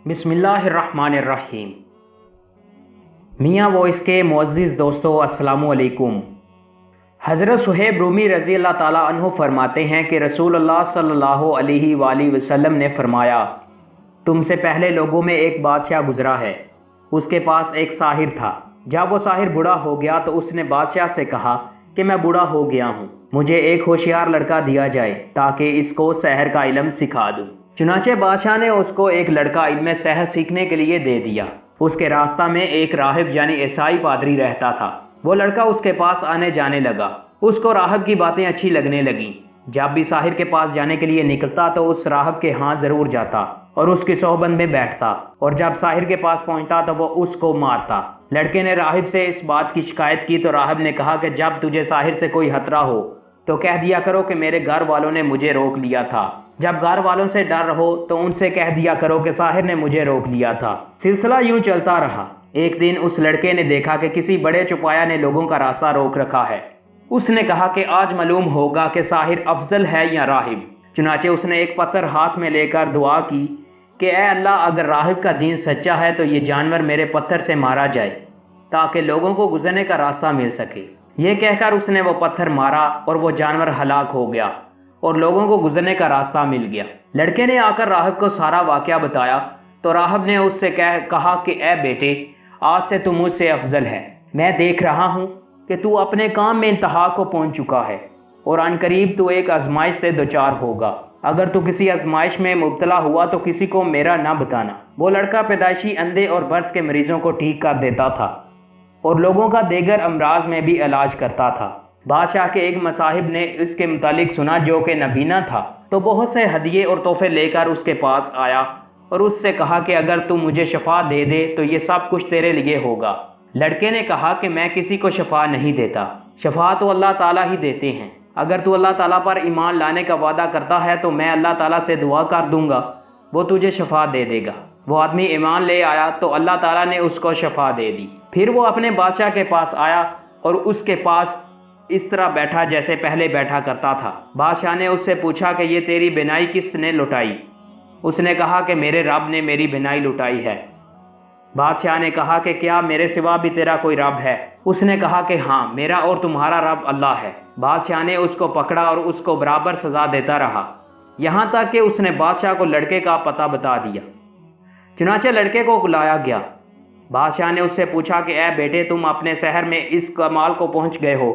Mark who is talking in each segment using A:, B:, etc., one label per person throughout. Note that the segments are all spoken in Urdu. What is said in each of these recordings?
A: بسم اللہ الرحمن الرحیم۔ میاں وائس کے معزز دوستو السلام علیکم۔ حضرت صہیب رومی رضی اللہ تعالیٰ عنہ فرماتے ہیں کہ رسول اللہ صلی اللہ علیہ وآلہ وسلم نے فرمایا، تم سے پہلے لوگوں میں ایک بادشاہ گزرا ہے، اس کے پاس ایک ساحر تھا۔ جب وہ ساحر بوڑھا ہو گیا تو اس نے بادشاہ سے کہا کہ میں بوڑھا ہو گیا ہوں، مجھے ایک ہوشیار لڑکا دیا جائے تاکہ اس کو سحر کا علم سکھا دوں۔ چنانچہ بادشاہ نے اس کو ایک لڑکا علم سحر سیکھنے کے لیے دے دیا۔ اس کے راستہ میں ایک راہب یعنی عیسائی پادری رہتا تھا۔ وہ لڑکا اس کے پاس آنے جانے لگا۔ اس کو راہب کی باتیں اچھی لگنے لگیں۔ جب بھی ساحر کے پاس جانے کے لیے نکلتا تو اس راہب کے ہاں ضرور جاتا اور اس کی صحبت میں بیٹھتا، اور جب ساحر کے پاس پہنچتا تو وہ اس کو مارتا۔ لڑکے نے راہب سے اس بات کی شکایت کی تو راہب نے کہا کہ جب تجھے ساحر سے کوئی خطرہ ہو تو کہہ دیا کرو کہ میرے گھر والوں نے مجھے روک لیا تھا۔ جب گھر والوں سے ڈر ہو تو ان سے کہہ دیا کرو کہ ساحر نے مجھے روک لیا تھا۔ سلسلہ یوں چلتا رہا۔ ایک دن اس لڑکے نے دیکھا کہ کسی بڑے چوپایا نے لوگوں کا راستہ روک رکھا ہے۔ اس نے کہا کہ آج معلوم ہوگا کہ ساحر افضل ہے یا راہب۔ چنانچہ اس نے ایک پتھر ہاتھ میں لے کر دعا کی کہ اے اللہ، اگر راہب کا دین سچا ہے تو یہ جانور میرے پتھر سے مارا جائے تاکہ لوگوں کو گزرنے کا راستہ مل سکے۔ یہ کہہ کر اس نے وہ پتھر مارا اور وہ جانور ہلاک ہو گیا اور لوگوں کو گزرنے کا راستہ مل گیا۔ لڑکے نے آ کر راہب کو سارا واقعہ بتایا تو راہب نے اس سے کہا کہ اے بیٹے، آج سے تو مجھ سے افضل ہے۔ میں دیکھ رہا ہوں کہ تو اپنے کام میں انتہا کو پہنچ چکا ہے اور عن قریب تو ایک آزمائش سے دوچار ہوگا۔ اگر تو کسی آزمائش میں مبتلا ہوا تو کسی کو میرا نہ بتانا۔ وہ لڑکا پیدائشی اندھے اور برس کے مریضوں کو ٹھیک کر دیتا تھا اور لوگوں کا دیگر امراض میں بھی علاج کرتا تھا۔ بادشاہ کے ایک مصاحب نے اس کے متعلق سنا جو کہ نبینا تھا، تو بہت سے ہدیے اور تحفے لے کر اس کے پاس آیا اور اس سے کہا کہ اگر تو مجھے شفا دے دے تو یہ سب کچھ تیرے لیے ہوگا۔ لڑکے نے کہا کہ میں کسی کو شفا نہیں دیتا، شفا تو اللہ تعالیٰ ہی دیتے ہیں۔ اگر تو اللہ تعالیٰ پر ایمان لانے کا وعدہ کرتا ہے تو میں اللہ تعالیٰ سے دعا کر دوں گا، وہ تجھے شفا دے دے گا۔ وہ آدمی ایمان لے آیا تو اللہ تعالیٰ نے اس کو شفا دے دی۔ پھر وہ اپنے بادشاہ کے پاس آیا اور اس کے پاس اس طرح بیٹھا جیسے پہلے بیٹھا کرتا تھا۔ بادشاہ نے اس سے پوچھا کہ یہ تیری بینائی کس نے لٹائی؟ اس نے کہا کہ میرے رب نے میری بینائی لٹائی ہے۔ بادشاہ نے کہا کہ کیا میرے سوا بھی تیرا کوئی رب ہے؟ اس نے کہا کہ ہاں، میرا اور تمہارا رب اللہ ہے۔ بادشاہ نے اس کو پکڑا اور اس کو برابر سزا دیتا رہا، یہاں تک کہ اس نے بادشاہ کو لڑکے کا پتہ بتا دیا۔ چنانچہ لڑکے کو بلایا گیا۔ بادشاہ نے اس سے پوچھا کہ اے بیٹے، تم اپنے شہر میں اس کمال کو پہنچ گئے ہو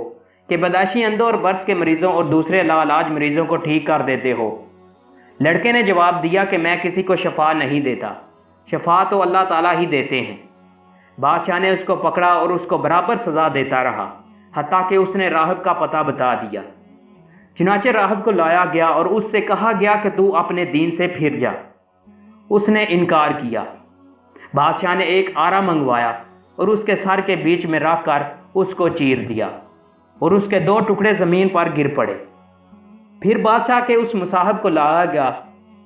A: کہ پیدائشی اندھوں اور برس کے مریضوں اور دوسرے لاعلاج مریضوں کو ٹھیک کر دیتے ہو؟ لڑکے نے جواب دیا کہ میں کسی کو شفا نہیں دیتا، شفا تو اللہ تعالیٰ ہی دیتے ہیں۔ بادشاہ نے اس کو پکڑا اور اس کو برابر سزا دیتا رہا حتیٰ کہ اس نے راہب کا پتہ بتا دیا۔ چنانچہ راہب کو لایا گیا اور اس سے کہا گیا کہ تو اپنے دین سے پھر جا۔ اس نے انکار کیا۔ بادشاہ نے ایک آرا منگوایا اور اس کے سر کے بیچ میں رکھ کر اس کو چیر دیا اور اس کے 2 ٹکڑے زمین پر گر پڑے۔ پھر بادشاہ کے اس مصاحب کو لایا گیا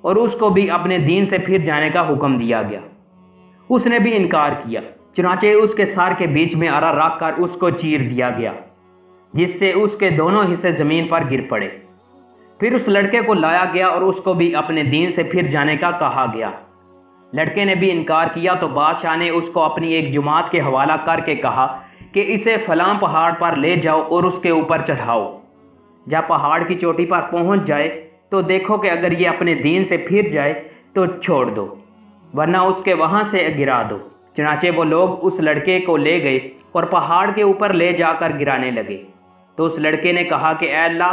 A: اور اس کو بھی اپنے دین سے پھر جانے کا حکم دیا گیا۔ اس نے بھی انکار کیا۔ چنانچہ اس کے سر کے بیچ میں آرا رکھ کر اس کو چیر دیا گیا، جس سے اس کے دونوں حصے زمین پر گر پڑے۔ پھر اس لڑکے کو لایا گیا اور اس کو بھی اپنے دین سے پھر جانے کا کہا گیا۔ لڑکے نے بھی انکار کیا تو بادشاہ نے اس کو اپنی ایک جماعت کے حوالہ کر کے کہا کہ اسے فلاں پہاڑ پر لے جاؤ اور اس کے اوپر چڑھاؤ۔ جب پہاڑ کی چوٹی پر پہنچ جائے تو دیکھو کہ اگر یہ اپنے دین سے پھر جائے تو چھوڑ دو، ورنہ اس کے وہاں سے گرا دو۔ چنانچہ وہ لوگ اس لڑکے کو لے گئے اور پہاڑ کے اوپر لے جا کر گرانے لگے۔ تو اس لڑکے نے کہا کہ اے اللہ،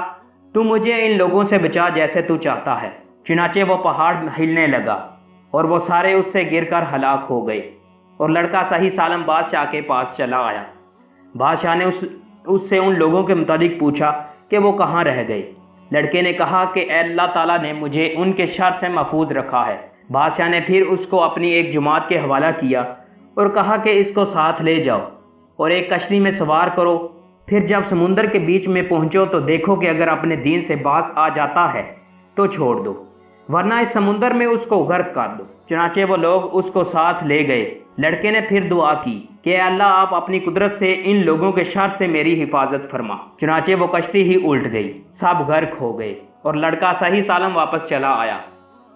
A: تو مجھے ان لوگوں سے بچا جیسے تو چاہتا ہے۔ چنانچہ وہ پہاڑ ہلنے لگا اور وہ سارے اس سے گر کر ہلاک ہو گئے اور لڑکا صحیح سالم بادشاہ کے پاس چلا آیا۔ بادشاہ نے اس سے ان لوگوں کے متعلق پوچھا کہ وہ کہاں رہ گئے۔ لڑکے نے کہا کہ اے اللہ تعالیٰ نے مجھے ان کے شر سے محفوظ رکھا ہے۔ بادشاہ نے پھر اس کو اپنی ایک جماعت کے حوالہ کیا اور کہا کہ اس کو ساتھ لے جاؤ اور ایک کشتی میں سوار کرو۔ پھر جب سمندر کے بیچ میں پہنچو تو دیکھو کہ اگر اپنے دین سے باز آ جاتا ہے تو چھوڑ دو، ورنہ اس سمندر میں اس کو غرق کر دو۔ چنانچہ وہ لوگ اس کو ساتھ لے گئے۔ لڑکے نے پھر دعا کی کہ اے اللہ، آپ اپنی قدرت سے ان لوگوں کے شر سے میری حفاظت فرما۔ چنانچہ وہ کشتی ہی الٹ گئی، سب غرق ہو گئے اور لڑکا صحیح سالم واپس چلا آیا۔